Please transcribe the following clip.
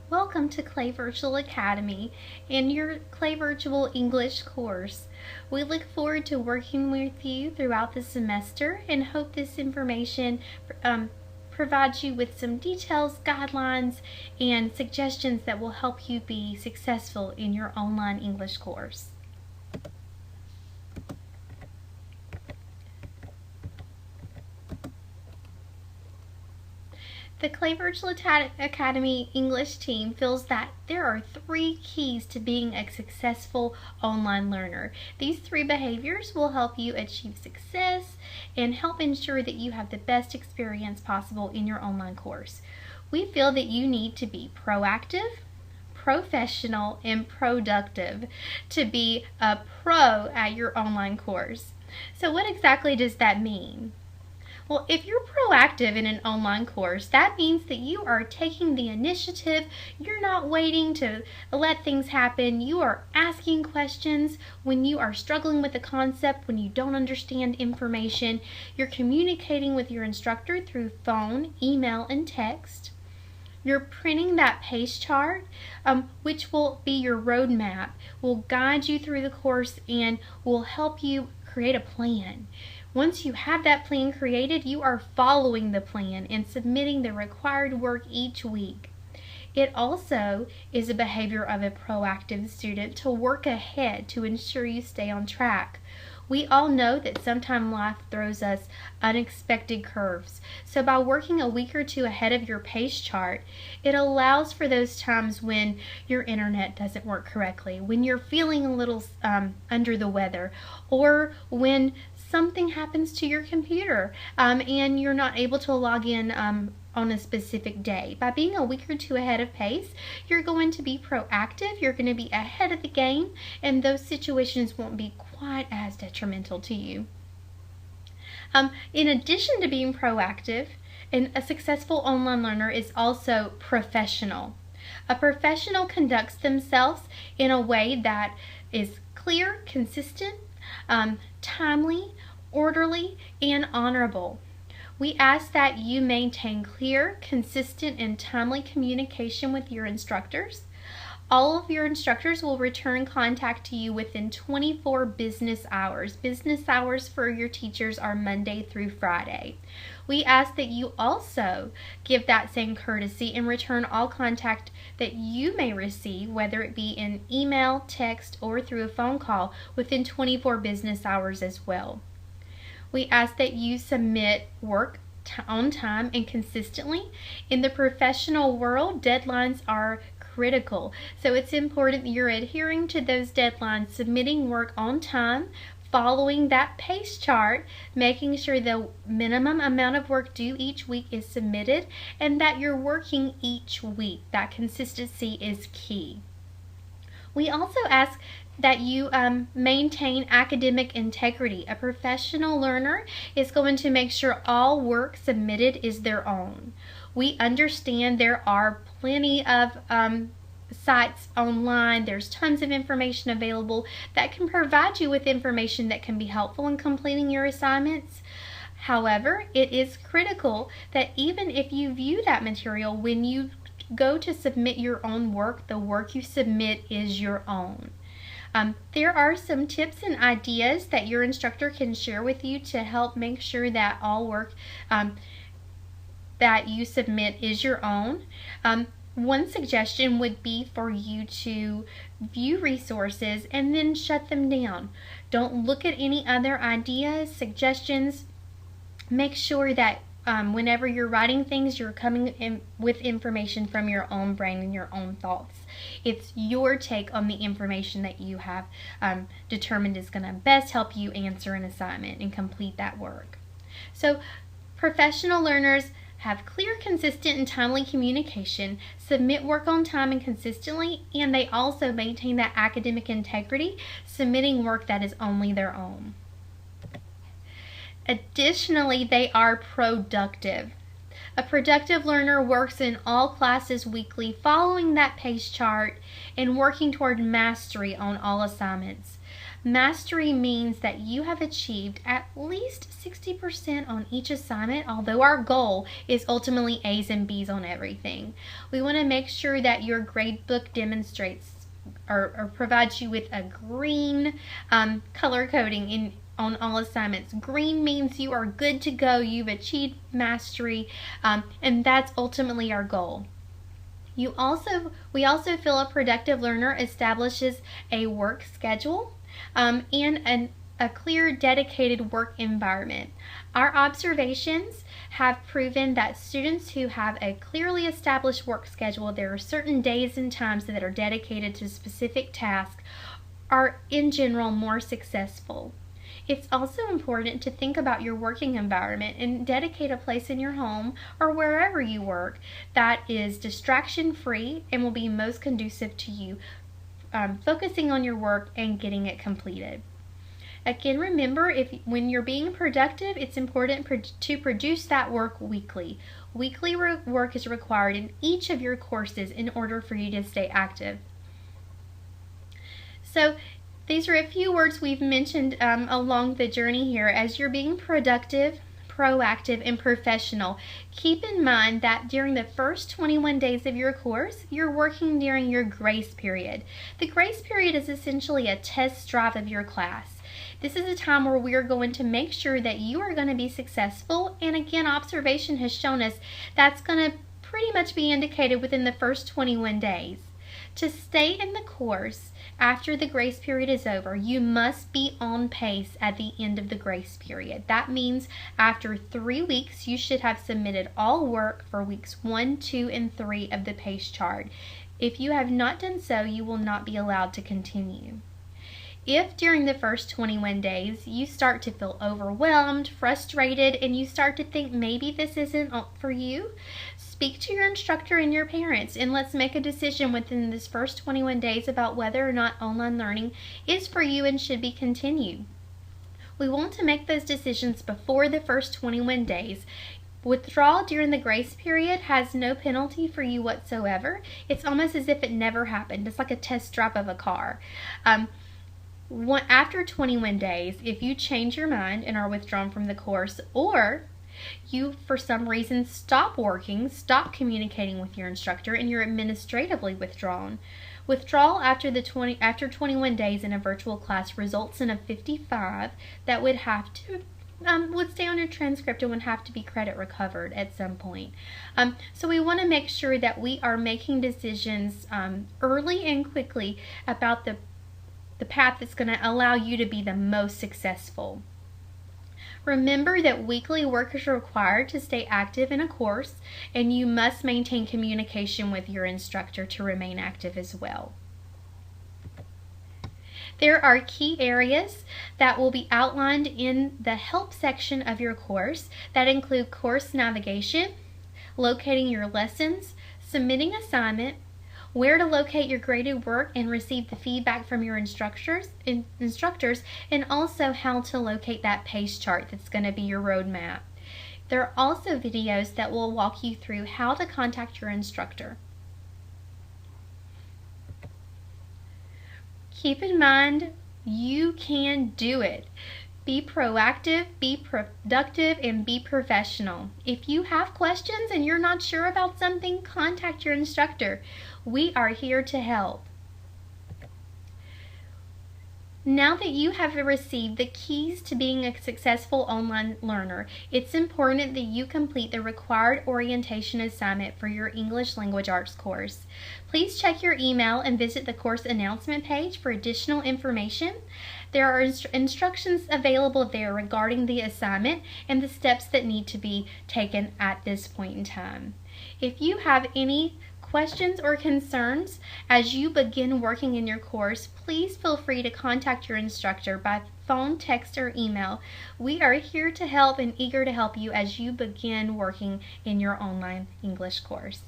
Welcome to Clay Virtual Academy and your Clay Virtual English course. We look forward to working with you throughout the semester and hope this information provides you with some details, guidelines, and suggestions that will help you be successful in your online English course. The Clay Virtual Academy English team feels that there are 3 keys to being a successful online learner. These 3 behaviors will help you achieve success and help ensure that you have the best experience possible in your online course. We feel that you need to be proactive, professional, and productive to be a pro at your online course. So what exactly does that mean? Well, if you're proactive in an online course, that means that you are taking the initiative. You're not waiting to let things happen. You are asking questions when you are struggling with a concept, when you don't understand information. You're communicating with your instructor through phone, email, and text. You're printing that pace chart, which will be your roadmap, will guide you through the course, and will help you create a plan. Once you have that plan created, you are following the plan and submitting the required work each week. It also is a behavior of a proactive student to work ahead to ensure you stay on track. We all know that sometimes life throws us unexpected curves. So by working a week or 2 ahead of your pace chart, it allows for those times when your internet doesn't work correctly, when you're feeling a little under the weather, or when something happens to your computer and you're not able to log in on a specific day. By being a week or 2 ahead of pace, you're going to be proactive, you're going to be ahead of the game, and those situations won't be quite as detrimental to you. In addition to being proactive, a successful online learner is also professional. A professional conducts themselves in a way that is clear, consistent, timely, orderly, and honorable. We ask that you maintain clear, consistent, and timely communication with your instructors. All of your instructors will return contact to you within 24 business hours. Business hours for your teachers are Monday through Friday. We ask that you also give that same courtesy and return all contact that you may receive, whether it be in email, text, or through a phone call, within 24 business hours as well. We ask that you submit work on time and consistently. In the professional world, deadlines are critical, so it's important that you're adhering to those deadlines, submitting work on time, following that pace chart, making sure the minimum amount of work due each week is submitted, and that you're working each week. That consistency is key. We also ask that you maintain academic integrity. A professional learner is going to make sure all work submitted is their own. We understand there are plenty of sites online. There's tons of information available that can provide you with information that can be helpful in completing your assignments. However, it is critical that even if you view that material, when you go to submit your own work, the work you submit is your own. There are some tips and ideas that your instructor can share with you to help make sure that all work that you submit is your own. One suggestion would be for you to view resources and then shut them down. Don't look at any other ideas, suggestions. Make sure that whenever you're writing things, you're coming in with information from your own brain and your own thoughts. It's your take on the information that you have determined is going to best help you answer an assignment and complete that work. So professional learners have clear, consistent, and timely communication, submit work on time and consistently, and they also maintain that academic integrity, submitting work that is only their own. Additionally, they are productive. A productive learner works in all classes weekly, following that pace chart and working toward mastery on all assignments. Mastery means that you have achieved at least 60% on each assignment, although our goal is ultimately A's and B's on everything. We want to make sure that your grade book demonstrates or provides you with a green color coding on all assignments. Green means you are good to go, you've achieved mastery, and that's ultimately our goal. We also feel a productive learner establishes a work schedule and a clear, dedicated work environment. Our observations have proven that students who have a clearly established work schedule, there are certain days and times that are dedicated to specific tasks, are in general more successful. It's also important to think about your working environment and dedicate a place in your home or wherever you work that is distraction-free and will be most conducive to you focusing on your work and getting it completed. Again, remember, when you're being productive, it's important to produce that work weekly. Weekly work is required in each of your courses in order for you to stay active. So these are a few words we've mentioned along the journey here. As you're being productive, proactive, and professional, keep in mind that during the first 21 days of your course, you're working during your grace period. The grace period is essentially a test drive of your class. This is a time where we are going to make sure that you are going to be successful, and again, observation has shown us that's going to pretty much be indicated within the first 21 days. To stay in the course after the grace period is over, you must be on pace at the end of the grace period. That means after 3 weeks, you should have submitted all work for weeks 1, 2, and 3 of the pace chart. If you have not done so, you will not be allowed to continue. If during the first 21 days you start to feel overwhelmed, frustrated, and you start to think maybe this isn't for you, speak to your instructor and your parents, and let's make a decision within this first 21 days about whether or not online learning is for you and should be continued. We want to make those decisions before the first 21 days. Withdrawal during the grace period has no penalty for you whatsoever. It's almost as if it never happened. It's like a test drive of a car. After 21 days, if you change your mind and are withdrawn from the course, or you for some reason stop communicating with your instructor, and you're administratively withdrawn. Withdrawal after 21 days in a virtual class results in a 55 that would have to would stay on your transcript and would have to be credit recovered at some point. So we want to make sure that we are making decisions early and quickly about the path that's going to allow you to be the most successful. Remember that weekly work is required to stay active in a course, and you must maintain communication with your instructor to remain active as well. There are key areas that will be outlined in the help section of your course that include course navigation, locating your lessons, submitting assignment, where to locate your graded work and receive the feedback from your instructors, and also how to locate that pace chart that's going to be your roadmap. There are also videos that will walk you through how to contact your instructor. Keep in mind, you can do it. Be proactive, be productive, and be professional. If you have questions and you're not sure about something, contact your instructor. We are here to help. Now that you have received the keys to being a successful online learner, it's important that you complete the required orientation assignment for your English Language Arts course. Please check your email and visit the course announcement page for additional information. There are instructions available there regarding the assignment and the steps that need to be taken at this point in time. If you have any questions or concerns as you begin working in your course, please feel free to contact your instructor by phone, text, or email. We are here to help and eager to help you as you begin working in your online English course.